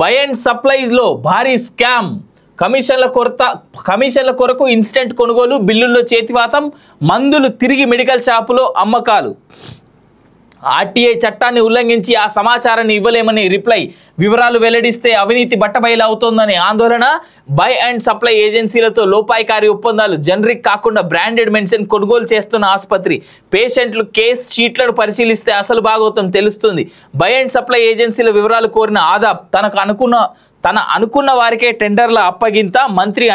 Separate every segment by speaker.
Speaker 1: By and సప్లైలో భారీ scam, కమిషన్ల కొరకు ఇన్స్టెంట్ కొనుగోలు, బిల్లుల్లో చేతివాతం, మందులు తిరిగి మెడికల్ షాపులో అమ్మకాలు. ఆర్టీఐ చట్టాన్ని ఉల్లంఘించి ఆ సమాచారాన్ని ఇవ్వలేమని రిప్లై, వివరాలు వెల్లడిస్తే అవినీతి బట్టబయలు అవుతోందని ఆందోళన. బై అండ్ సప్లై ఏజెన్సీలతో లోపాయికారి ఒప్పందాలు, జనరిక్ కాకుండా బ్రాండెడ్ మెడిసిన్ కొనుగోలు చేస్తున్న ఆసుపత్రి, పేషెంట్లు కేస్ షీట్లను పరిశీలిస్తే అసలు భాగవతం తెలుస్తుంది. బై అండ్ సప్లై ఏజెన్సీల వివరాలు కోరిన ఆదాబ్, తన అనుకున్న వారికే టెండర్ల అప్పగింత, మంత్రి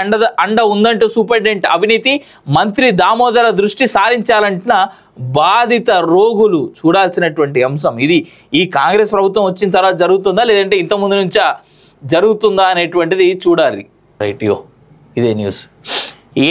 Speaker 1: అండ ఉందంటూ సూపరింటెండెంట్ అవినీతి, మంత్రి దామోదర దృష్టి సారించాలంటున్న బాధిత రోగులు. చూడాల్సినటువంటి అంశం ఇది. ఈ కాంగ్రెస్ ప్రభుత్వం వచ్చిన తర్వాత జరుగుతుందా లేదంటే ఇంతకుముందు నుంచా జరుగుతుందా అనేటువంటిది చూడాలి. రైట్, ఇదే న్యూస్.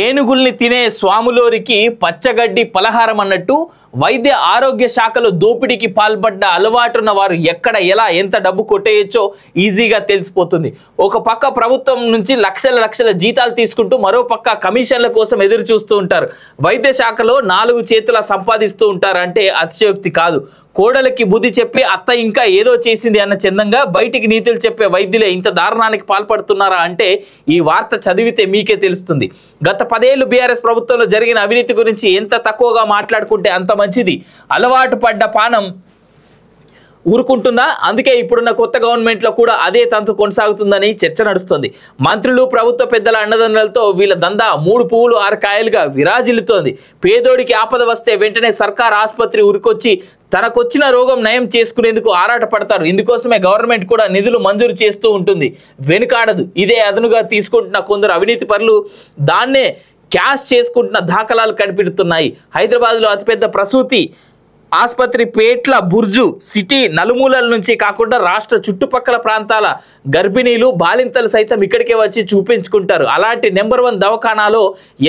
Speaker 1: ఏనుగుల్ని తినే స్వాములోరికి పచ్చగడ్డి పలహారం అన్నట్టు వైద్య ఆరోగ్య శాఖలో దోపిడీకి పాల్పడ్డ అలవాటున్న వారు ఎక్కడ ఎలా ఎంత డబ్బు కొట్టేయచ్చో ఈజీగా తెలిసిపోతుంది. ఒక పక్క ప్రభుత్వం నుంచి లక్షల జీతాలు తీసుకుంటూ మరో పక్క కమిషన్ల కోసం ఎదురు చూస్తూ ఉంటారు. వైద్య శాఖలో 4 చేతుల సంపాదిస్తూ ఉంటారంటే అతిశయోక్తి కాదు. కోడలికి బుద్ధి చెప్పి అత్త ఇంకా ఏదో చేసింది అన్న చందంగా బయటికి నీతులు చెప్పే వైద్యులే ఇంత దారుణానికి పాల్పడుతున్నారా అంటే ఈ వార్త చదివితే మీకే తెలుస్తుంది. గత 10 ఏళ్లు బీఆర్ఎస్ ప్రభుత్వంలో జరిగిన అవినీతి గురించి ఎంత తక్కువగా మాట్లాడుకుంటే అంత మంచిది. అలవాటు పడ్డ పానం ఊరుకుంటుందా? అందుకే ఇప్పుడున్న కొత్త గవర్నమెంట్లో కూడా అదే తంతు కొనసాగుతుందని చర్చ నడుస్తుంది. మంత్రులు, ప్రభుత్వ పెద్దల అండదండలతో వీళ్ళ దందా 3 పువ్వులు 6 కాయలుగా విరాజిల్లుతోంది. పేదోడికి ఆపద వస్తే వెంటనే సర్కార్ ఆసుపత్రి ఉరికొచ్చి తనకొచ్చిన రోగం నయం చేసుకునేందుకు ఆరాట పడతారు. ఇందుకోసమే గవర్నమెంట్ కూడా నిధులు మంజూరు చేస్తూ ఉంటుంది, వెనుకాడదు. ఇదే అదనుగా తీసుకుంటున్న కొందరు అవినీతి పరులు దాన్నే క్యాష్ చేసుకుంటున్న దాఖలాలు కనిపెడుతున్నాయి. హైదరాబాద్లో అతిపెద్ద ప్రసూతి ఆసుపత్రి పేట్ల బుర్జు సిటీ నలుమూలల నుంచి కాకుండా రాష్ట్ర చుట్టుపక్కల ప్రాంతాల గర్భిణీలు, బాలింతలు సైతం ఇక్కడికే వచ్చి చూపించుకుంటారు. అలాంటి నెంబర్ 1 దవాఖానాలో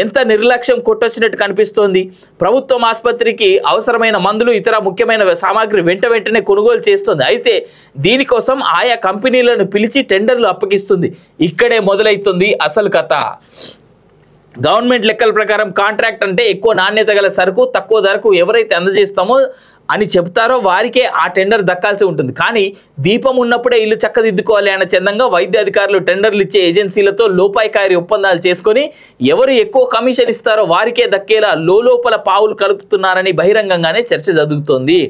Speaker 1: ఎంత నిర్లక్ష్యం కొట్టొచ్చినట్టు కనిపిస్తోంది. ప్రభుత్వం ఆసుపత్రికి అవసరమైన మందులు, ఇతర ముఖ్యమైన సామాగ్రి వెంటనే కొనుగోలు చేస్తుంది. అయితే దీనికోసం ఆయా కంపెనీలను పిలిచి టెండర్లు అప్పగిస్తుంది. ఇక్కడే మొదలవుతుంది అసలు కథ. గవర్నమెంట్ లెక్కల ప్రకారం కాంట్రాక్ట్ అంటే ఎక్కువ నాణ్యత గల సరుకు తక్కువ ధరకు ఎవరైతే అందజేస్తామో అని చెప్తారో వారికే ఆ టెండర్ దక్కాల్సి ఉంటుంది. కానీ దీపం ఉన్నప్పుడే ఇల్లు చక్కదిద్దుకోవాలి అన్న చందంగా వైద్య అధికారులు టెండర్లు ఇచ్చే ఏజెన్సీలతో లోపాయికారి ఒప్పందాలు చేసుకొని ఎవరు ఎక్కువ కమిషన్ ఇస్తారో వారికే దక్కేలా లోపల పావులు కలుపుతున్నారని బహిరంగంగానే చర్చ జరుగుతోంది.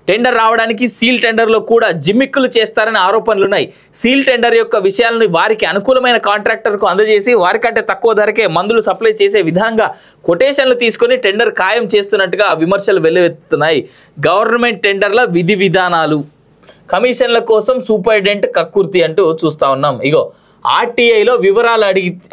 Speaker 1: టెండర్ రావడానికి సీల్ టెండర్లో కూడా జిమ్మిక్కులు చేస్తారని ఆరోపణలున్నాయి. సీల్ టెండర్ యొక్క విషయాలను వారికి అనుకూలమైన కాంట్రాక్టర్కు అందజేసి వారికంటే తక్కువ ధరకే మందులు సప్లై చేసే విధంగా కొటేషన్లు తీసుకొని టెండర్ ఖాయం చేస్తున్నట్టుగా విమర్శలు వెల్లువెత్తుతున్నాయి. గవర్నమెంట్ టెండర్ల విధి విధానాలు, కమిషన్ల కోసం సూపరింటెండెంట్ కక్కుర్తి అంటూ చూస్తా ఉన్నాం. ఆర్టీఐలో వివరాలు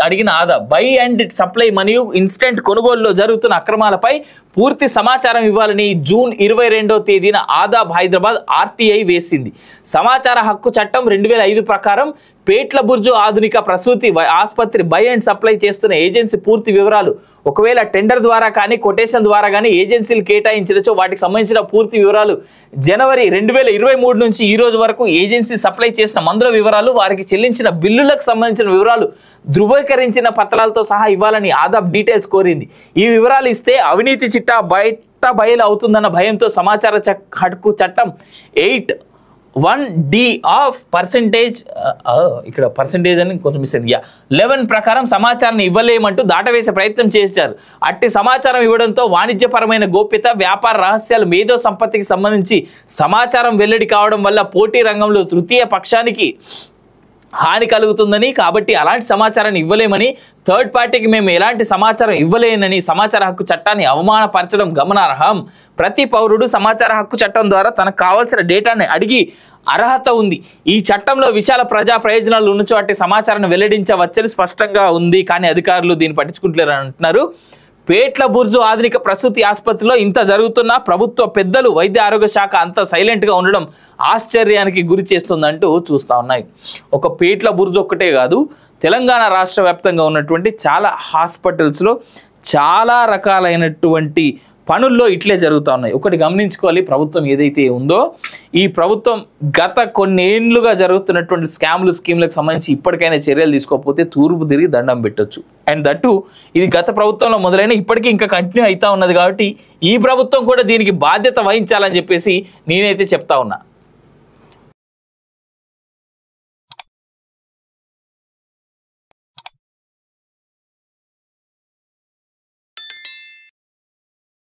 Speaker 1: అడిగిన ఆదా, బై అండ్ సప్లై మరియు ఇన్స్టెంట్ కొనుగోలులో జరుగుతున్న అక్రమాలపై పూర్తి సమాచారం ఇవ్వాలని జూన్ 22వ తేదీన ఆదాబ్ హైదరాబాద్ ఆర్టీఐ వేసింది. సమాచార హక్కు చట్టం 2005 ప్రకారం పేట్ల బుర్జు ఆధునిక ప్రసూతి ఆసుపత్రి బై అండ్ సప్లై చేస్తున్న ఏజెన్సీ పూర్తి వివరాలు ఒకవేళ టెండర్ ద్వారా కానీ కొటేషన్ ద్వారా కానీ ఏజెన్సీలు కేటాయించడచో వాటికి సంబంధించిన పూర్తి వివరాలు జనవరి 2023 నుంచి ఈ రోజు వరకు ఏజెన్సీ సప్లై చేసిన మందుల వివరాలు, వారికి చెల్లించిన బిల్లులకు సంబంధించిన వివరాలు ధృవీకరించిన పత్రాలతో సహా ఇవ్వాలని ఆదాబ్ డీటెయిల్స్ కోరింది. ఈ వివరాలు ఇస్తే అవినీతి చిట్టా బయలు అవుతుందన్న భయంతో సమాచార హక్కు చట్టం 8(1)(d) ఆఫ్ పర్సెంటేజ్, ఇక్కడ పర్సెంటేజ్ అని కొంచెం మిస్ అయింది, 11 ప్రకారం సమాచారాన్ని ఇవ్వలేమంటూ దాటవేసే ప్రయత్నం చేశారు. అట్టి సమాచారం ఇవ్వడంతో వాణిజ్యపరమైన గోప్యత, వ్యాపార రహస్యాలు, మేధో సంపత్తికి సంబంధించి సమాచారం వెల్లడి కావడం వల్ల పోటీ రంగంలో తృతీయ పక్షానికి హాని కలుగుతుందని, కాబట్టి అలాంటి సమాచారాన్ని ఇవ్వలేమని, థర్డ్ పార్టీకి మేము ఎలాంటి సమాచారం ఇవ్వలేనని సమాచార హక్కు చట్టాన్ని అవమానపరచడం గమనార్హం. ప్రతి పౌరుడు సమాచార హక్కు చట్టం ద్వారా తనకు కావాల్సిన డేటాని అడిగి అర్హత ఉంది. ఈ చట్టంలో విశాల ప్రజా ప్రయోజనాలు ఉన్న చోటి సమాచారాన్ని వెల్లడించవచ్చని స్పష్టంగా ఉంది. కానీ అధికారులు దీన్ని పట్టించుకుంటలేరని అంటున్నారు. పేట్ల బుర్జు ఆధునిక ప్రసూతి ఆసుపత్రిలో ఇంత జరుగుతున్నా ప్రభుత్వ పెద్దలు, వైద్య ఆరోగ్య శాఖ అంత సైలెంట్గా ఉండడం ఆశ్చర్యానికి గురి చేస్తుందంటూ చూస్తూ ఉన్నాయి. ఒక పేట్ల బుర్జు ఒక్కటే కాదు, తెలంగాణ రాష్ట్ర వ్యాప్తంగా ఉన్నటువంటి చాలా హాస్పిటల్స్లో చాలా రకాలైనటువంటి పనుల్లో ఇట్లే జరుగుతూ ఉన్నాయి. ఒకటి గమనించుకోవాలి, ప్రభుత్వం ఏదైతే ఉందో ఈ ప్రభుత్వం గత కొన్నేళ్లుగా జరుగుతున్నటువంటి స్కీమ్లకు సంబంధించి ఇప్పటికైనా చర్యలు తీసుకోకపోతే తూర్పు తిరిగి దండం పెట్టొచ్చు. అండ్ దట్టు ఇది గత ప్రభుత్వంలో మొదలైన ఇప్పటికీ ఇంకా కంటిన్యూ అవుతా ఉన్నది. కాబట్టి ఈ ప్రభుత్వం కూడా దీనికి బాధ్యత వహించాలని చెప్పేసి నేనైతే చెప్తా ఉన్నా.